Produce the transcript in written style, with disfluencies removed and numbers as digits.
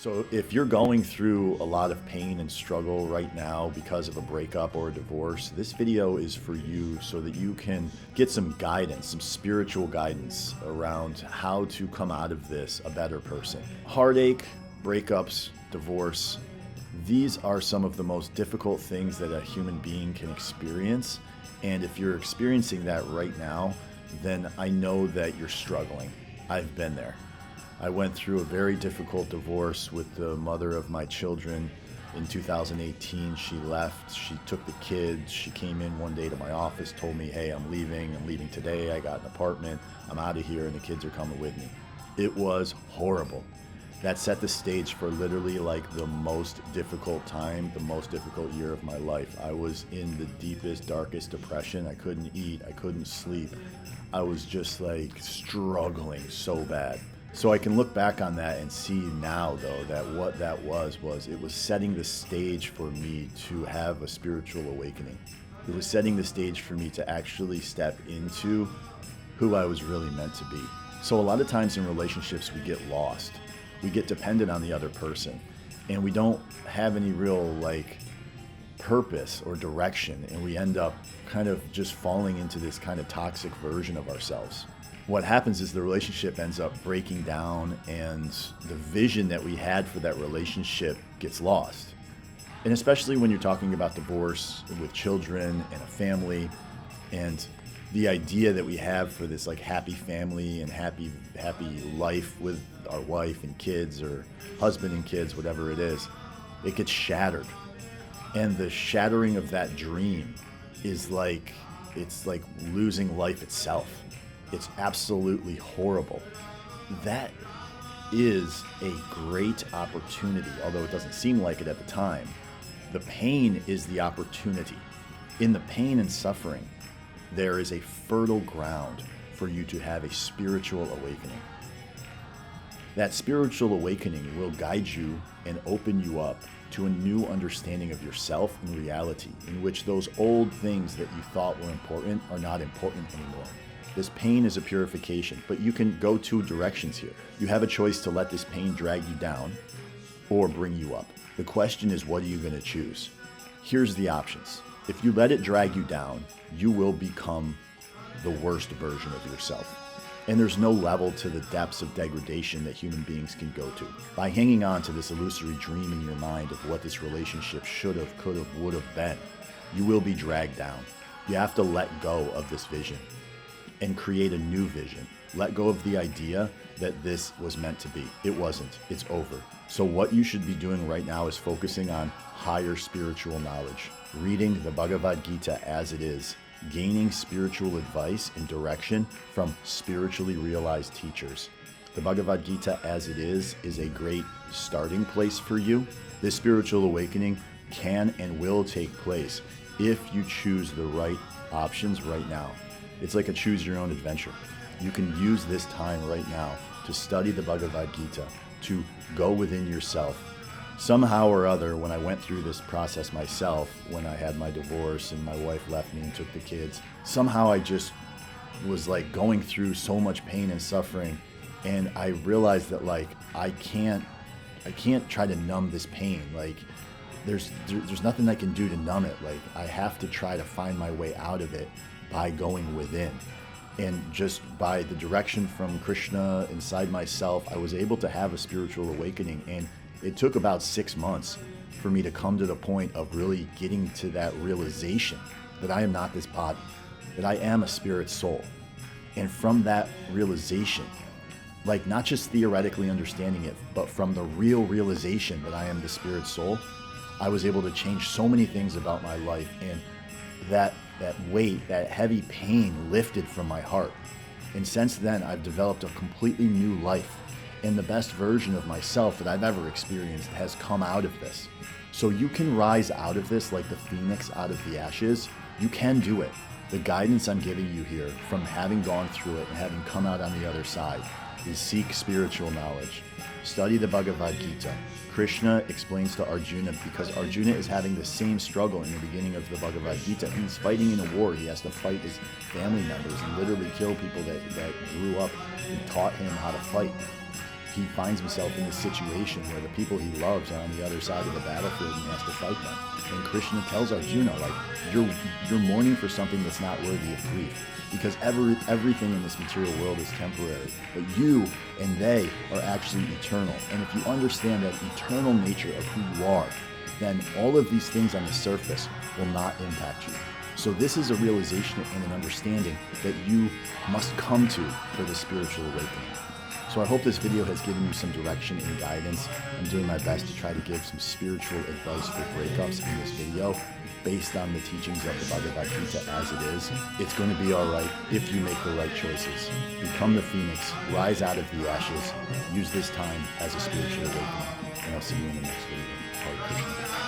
So if you're going through a lot of pain and struggle right now because of a breakup or a divorce, this video is for you so that you can get some guidance, some spiritual guidance around how to come out of this a better person. Heartache, breakups, divorce, these are some of the most difficult things that a human being can experience. And if you're experiencing that right now, then I know that you're struggling. I've been there. I went through a very difficult divorce with the mother of my children. In 2018, she left, she took the kids, she came in one day to my office, told me, hey, I'm leaving today, I got an apartment, I'm out of here, and the kids are coming with me. It was horrible. That set the stage for literally like the most difficult time, the most difficult year of my life. I was in the deepest, darkest depression. I couldn't eat, I couldn't sleep. I was just like struggling so bad. So I can look back on that and see now, though, that what that was it was setting the stage for me to have a spiritual awakening. It was setting the stage for me to actually step into who I was really meant to be. So a lot of times in relationships, we get lost. We get dependent on the other person, and we don't have any real purpose or direction, and we end up kind of just falling into this kind of toxic version of ourselves. What happens is the relationship ends up breaking down, and the vision that we had for that relationship gets lost. And especially when you're talking about divorce with children and a family, and the idea that we have for this happy family and happy life with our wife and kids, or husband and kids, whatever it is, it gets shattered. And the shattering of that dream is it's like losing life itself. It's absolutely horrible. That is a great opportunity, although it doesn't seem like it at the time. The pain is the opportunity. In the pain and suffering, there is a fertile ground for you to have a spiritual awakening. That spiritual awakening will guide you and open you up to a new understanding of yourself and reality, in which those old things that you thought were important are not important anymore. This pain is a purification, but you can go two directions here. You have a choice to let this pain drag you down or bring you up. The question is, what are you going to choose? Here's the options. If you let it drag you down, you will become the worst version of yourself. And there's no level to the depths of degradation that human beings can go to. By hanging on to this illusory dream in your mind of what this relationship should have, could have, would have been, you will be dragged down. You have to let go of this vision and create a new vision. Let go of the idea that this was meant to be. It wasn't. It's over. So what you should be doing right now is focusing on higher spiritual knowledge, reading the Bhagavad Gita as it is, gaining spiritual advice and direction from spiritually realized teachers. The Bhagavad Gita as it is a great starting place for you. This spiritual awakening can and will take place if you choose the right options right now. It's like a choose your own adventure. You can use this time right now to study the Bhagavad Gita, to go within yourself. Somehow or other, when I went through this process myself, when I had my divorce and my wife left me and took the kids, somehow I just was going through so much pain and suffering, and I realized that I can't try to numb this pain. There's nothing I can do to numb it. I have to try to find my way out of it by going within. And just by the direction from Krishna inside myself, I was able to have a spiritual awakening. And it took about 6 months for me to come to the point of really getting to that realization that I am not this body, that I am a spirit soul. And from that realization, not just theoretically understanding it, but from the real realization that I am the spirit soul, I was able to change so many things about my life. And that weight, that heavy pain lifted from my heart. And since then, I've developed a completely new life. And the best version of myself that I've ever experienced has come out of this. So you can rise out of this like the phoenix out of the ashes. You can do it. The guidance I'm giving you here, from having gone through it and having come out on the other side, is seek spiritual knowledge. Study the Bhagavad Gita. Krishna explains to Arjuna, because Arjuna is having the same struggle in the beginning of the Bhagavad Gita. He's fighting in a war. He has to fight his family members and literally kill people that grew up and taught him how to fight. he finds himself in this situation where the people he loves are on the other side of the battlefield and he has to fight them. And Krishna tells Arjuna, like, you're mourning for something that's not worthy of grief, because everything in this material world is temporary, but you and they are actually eternal. And if you understand that eternal nature of who you are, then all of these things on the surface will not impact you. So this is a realization and an understanding that you must come to for the spiritual awakening. So I hope this video has given you some direction and guidance. I'm doing my best to try to give some spiritual advice for breakups in this video based on the teachings of the Bhagavad Gita as it is. It's going to be all right if you make the right choices. Become the phoenix, rise out of the ashes, use this time as a spiritual awakening. And I'll see you in the next video. Hare Krishna.